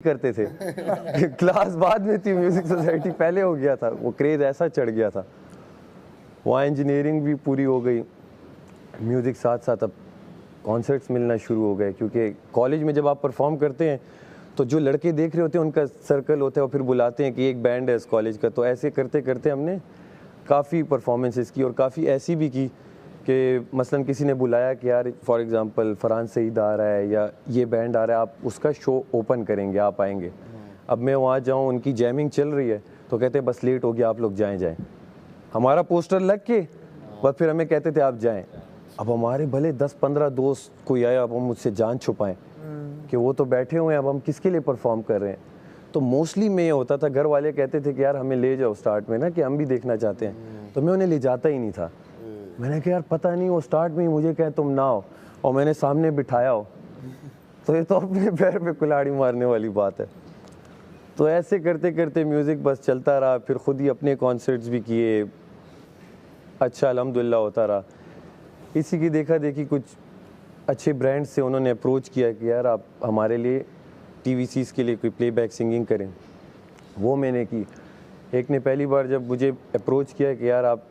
करते थे क्लास बाद में थी, म्यूजिक सोसाइटी पहले हो गया था, वो क्रेज ऐसा चढ़ गया था। वहाँ इंजीनियरिंग भी पूरी हो गई, म्यूजिक साथ साथ अब कॉन्सर्ट्स मिलना शुरू हो गए, क्योंकि कॉलेज में जब आप परफॉर्म करते हैं तो जो लड़के देख रहे होते हैं उनका सर्कल होता है, और फिर बुलाते हैं कि एक बैंड है इस कॉलेज का। तो ऐसे करते करते हमने काफ़ी परफॉर्मेंसेस की, और काफ़ी ऐसी भी की कि मसलन किसी ने बुलाया कि यार फॉर एग्जांपल फरहान सईद आ रहा है या ये बैंड आ रहा है, आप उसका शो ओपन करेंगे, आप आएंगे। अब मैं वहाँ जाऊँ, उनकी जैमिंग चल रही है, तो कहते हैं बस लेट हो गया, आप लोग जाएं। हमारा पोस्टर लग के बस फिर हमें कहते थे आप जाएं। अब हमारे भले 10-15 दोस्त कोई आया, अब हम मुझसे जान छुपाएं कि वो तो बैठे हुए हैं, अब हम किसके लिए परफॉर्म कर रहे हैं। तो मोस्टली में ये होता था, घर वाले कहते थे कि यार हमें ले जाओ स्टार्ट में ना, कि हम भी देखना चाहते हैं, तो मैं उन्हें ले जाता ही नहीं था। मैंने कहा यार पता नहीं, वो स्टार्ट में ही मुझे कहे तुम ना हो और मैंने सामने बिठाया हो, तो ये तो अपने पैर पे कुल्हाड़ी मारने वाली बात है। तो ऐसे करते करते म्यूज़िक बस चलता रहा, फिर खुद ही अपने कॉन्सर्ट्स भी किए, अच्छा अल्हम्दुलिल्लाह होता रहा। इसी की देखा देखी कुछ अच्छे ब्रांड से उन्होंने अप्रोच किया कि यार आप हमारे लिए टीवीसीज़ के लिए कोई प्लेबैक सिंगिंग करें, वो मैंने की। एक ने पहली बार जब मुझे अप्रोच किया कि यार आप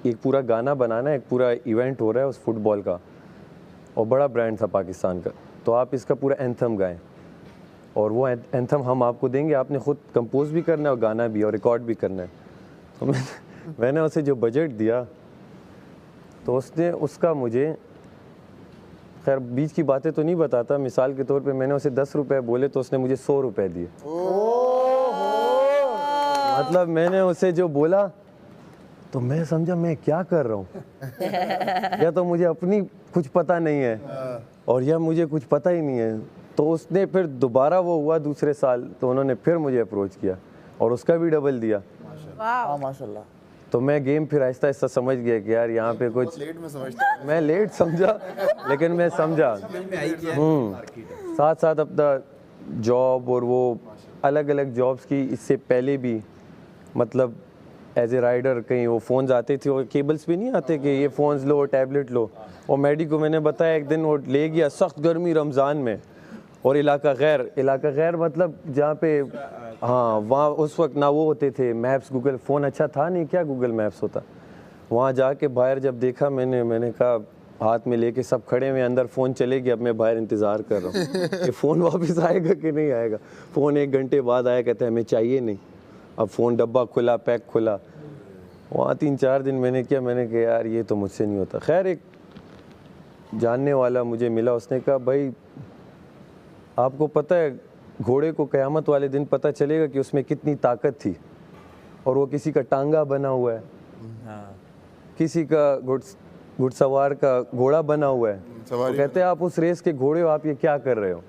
एक पूरा गाना बनाना है, एक पूरा इवेंट हो रहा है उस फुटबॉल का, और बड़ा ब्रांड था पाकिस्तान का, तो आप इसका पूरा एंथम गाएं, और वो एंथम हम आपको देंगे, आपने खुद कंपोज भी करना है और गाना भी और रिकॉर्ड भी करना है। तो मैंने उसे जो बजट दिया, तो उसने उसका मुझे, खैर बीच की बातें तो नहीं बताता, मिसाल के तौर पे मैंने उसे 10 रुपये बोले तो उसने मुझे 100 रुपये दिए। मतलब मैंने उसे जो बोला तो मैं समझा मैं क्या कर रहा हूँ या तो मुझे अपनी कुछ पता नहीं है और या मुझे कुछ पता ही नहीं है। तो उसने फिर दोबारा वो हुआ दूसरे साल, तो उन्होंने फिर मुझे अप्रोच किया और उसका भी डबल दिया। माशाल्लाह। तो मैं गेम फिर आहिस्ता आहिस्ता समझ गया कि यार यहाँ पे कुछ लेट में समझता मैं लेट समझा, लेकिन मैं समझा। साथ साथ अपना जॉब और वो अलग अलग जॉब्स की, इससे पहले भी मतलब एज ए राइडर कहीं वो फ़ोन्स आते थे और केबल्स भी नहीं आते कि ये फ़ोन्स लो, टैबलेट लो। और मैडी को मैंने बताया, एक दिन वो ले गया सख्त गर्मी रमज़ान में, और इलाका गैर मतलब जहाँ पे, हाँ वहाँ उस वक्त ना वो होते थे मैप्स, गूगल फ़ोन अच्छा था नहीं, क्या गूगल मैप्स होता। वहाँ जाके बाहर जब देखा मैंने कहा हाथ में लेके सब खड़े हुए, अंदर फ़ोन चले गया, अब मैं बाहर इंतज़ार कर रहा हूँ कि फ़ोन वापस आएगा कि नहीं आएगा। फ़ोन 1 घंटे बाद आया, कहता है हमें चाहिए नहीं। अब फ़ोन डब्बा खुला, पैक खुला। वहाँ 3-4 दिन मैंने किया, मैंने कहा यार ये तो मुझसे नहीं होता। खैर एक जानने वाला मुझे मिला, उसने कहा भाई आपको पता है घोड़े को क़यामत वाले दिन पता चलेगा कि उसमें कितनी ताकत थी, और वो किसी का टांगा बना हुआ है, किसी का घुड़सवार का घोड़ा बना हुआ है। तो कहते हैं आप उस रेस के घोड़े हो, आप ये क्या कर रहे हो।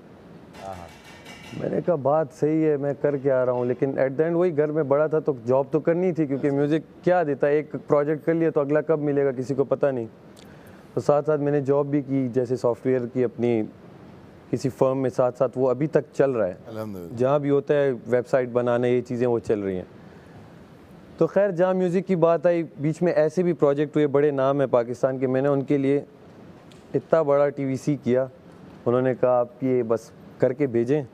मैंने कहा बात सही है, मैं कर क्या रहा हूँ, लेकिन एट द एंड वही घर में बड़ा था तो जॉब तो करनी थी, क्योंकि म्यूज़िक क्या देता है, एक प्रोजेक्ट कर लिया तो अगला कब मिलेगा किसी को पता नहीं। तो साथ साथ मैंने जॉब भी की, जैसे सॉफ्टवेयर की अपनी किसी फर्म में, साथ साथ वो अभी तक चल रहा है, जहाँ भी होता है वेबसाइट बनाना, ये चीज़ें वो चल रही हैं। तो खैर जहाँ म्यूज़िक की बात आई, बीच में ऐसे भी प्रोजेक्ट हुए, बड़े नाम है पाकिस्तान के, मैंने उनके लिए इतना बड़ा टीवीसी किया, उन्होंने कहा आप ये बस करके भेजें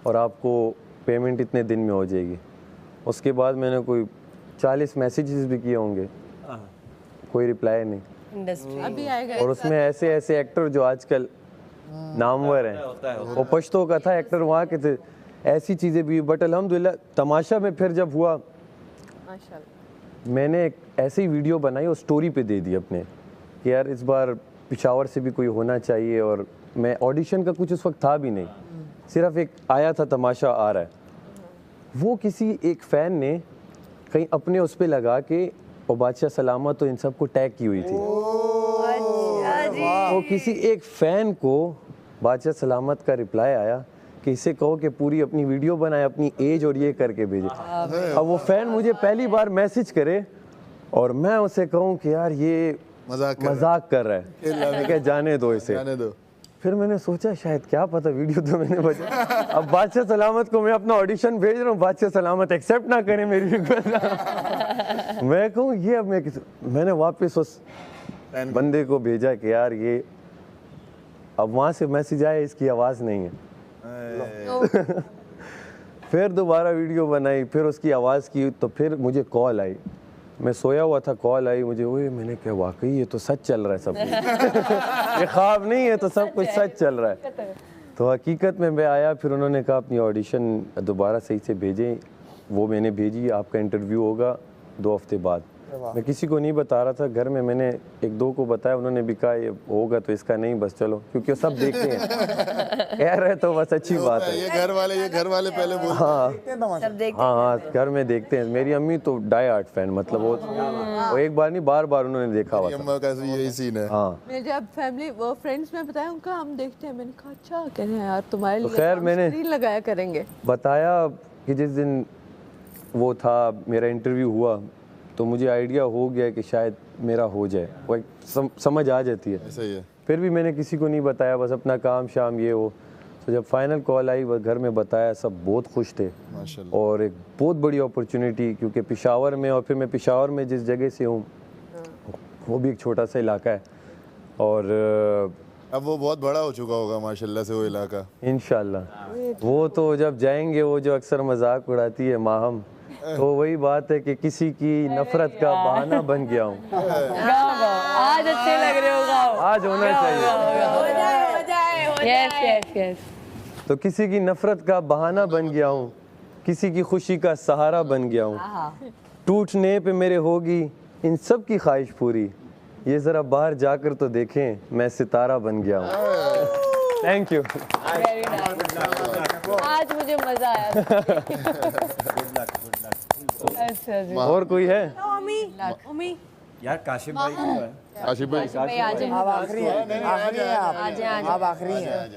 और आपको पेमेंट इतने दिन में हो जाएगी। उसके बाद मैंने कोई 40 मैसेजेस भी किए होंगे, कोई रिप्लाई नहीं। इंडस्ट्री अभी आएगा, और उसमें ऐसे ऐसे एक्टर जो आजकल नामवर हैं, वो पश्तो का था एक्टर वहाँ के थे, ऐसी चीज़ें भी। बट अल्हम्दुलिल्लाह तमाशा में फिर जब हुआ, माशाल्लाह, मैंने एक ऐसी वीडियो बनाई और स्टोरी पे दे दी अपने कि यार इस बार पिशावर से भी कोई होना चाहिए। और मैं ऑडिशन का कुछ उस वक्त था भी नहीं, सिर्फ एक आया था तमाशा आ रहा है। वो किसी एक फ़ैन ने कहीं अपने उस पर लगा के, और बादशाह सलामत तो इन सबको टैग की हुई थी। वो किसी एक फ़ैन को बादशाह सलामत का रिप्लाई आया कि इसे कहो कि पूरी अपनी वीडियो बनाए, अपनी एज और ये करके भेजे। अब वो फ़ैन मुझे पहली बार मैसेज करे और मैं उसे कहूँ कि यार ये मजाक कर रहा है, क्या जाने दो इसे, जाने दो। फिर मैंने सोचा शायद क्या पता वीडियो तो मैंने बचा। अब बादशाह सलामत को मैं अपना ऑडिशन भेज रहा हूँ, बादशाह सलामत एक्सेप्ट ना करें मेरी रिक्वेस्ट। मैं कहूँ ये, अब मैंने वापस उस बंदे को भेजा कि यार ये, अब वहाँ से मैसेज आया इसकी आवाज़ नहीं है। फिर दोबारा वीडियो बनाई, फिर उसकी आवाज़ की, तो फिर मुझे कॉल आई। मैं सोया हुआ था, कॉल आई मुझे, ओए मैंने कहा वाकई ये तो सच चल रहा है सब कुछ। ये ख्वाब नहीं है, तो सब कुछ सच चल रहा है। तो हकीकत में मैं आया, फिर उन्होंने कहा अपनी ऑडिशन दोबारा सही से भेजें। वो मैंने भेजी, आपका इंटरव्यू होगा 2 हफ्ते बाद। मैं किसी को नहीं बता रहा था, घर में मैंने 1-2 को बताया, उन्होंने भी कहा ये होगा तो इसका नहीं, बस चलो, क्योंकि वो सब देखते हैं। कह रहे तो बस अच्छी बात है। ये घर वाले पहले बोलते हाँ सब देखते हाँ हाँ, घर में देखते हैं। मेरी अम्मी तो डाई आर्ट फैन, मतलब वो एक बार नहीं बार बार उन्होंने देखा हुआ हैं। था। अम्मा का यही सीन है। हाँ मैं जब फैमिली वो फ्रेंड्स में बताया उनका हम देखते हैं, मैंने कहा अच्छा कह रहे हैं यार तुम्हारे लिए खैर हम मैंने- स्क्रीन लगाया करेंगे। बताया कि जिस दिन वो था मेरा इंटरव्यू हुआ, तो मुझे आइडिया हो गया कि शायद मेरा हो जाए, वो एक समझ आ जाती है। ऐसा ही है। फिर भी मैंने किसी को नहीं बताया, बस अपना काम शाम ये हो। तो जब फाइनल कॉल आई, बस घर में बताया, सब बहुत खुश थे। माशाल्लाह। और एक बहुत बड़ी अपॉर्चुनिटी, क्योंकि पेशावर में, और फिर मैं पेशावर में जिस जगह से हूँ वो भी एक छोटा सा इलाका है, और अब वो बहुत बड़ा हो चुका होगा माशाल्लाह से वो इलाका। इंशाल्लाह वो तो जब जाएंगे, वो जो अक्सर मजाक उड़ाती है माहम, तो वही बात है कि किसी की नफरत का बहाना बन गया हूँ। गाओ गाओ, आज अच्छे लग रहे हो, गाओ। आज होना चाहिए। Yes yes yes. तो किसी की नफरत का बहाना बन गया हूँ, किसी की खुशी का सहारा बन गया हूँ। टूटने पे मेरे होगी इन सब की ख्वाहिश पूरी, ये जरा बाहर जाकर तो देखें, मैं सितारा बन गया हूँ। Thank you. Very nice. आज मुझे मजा आया। अच्छा जी। और कोई है? उम्मी यार काशिफ भाई क्यों है? आशिफ भाई भाई आ जाए। अब आखिरी है, आखिरी है आप, आ जाए, आ जाए। अब आखिरी है।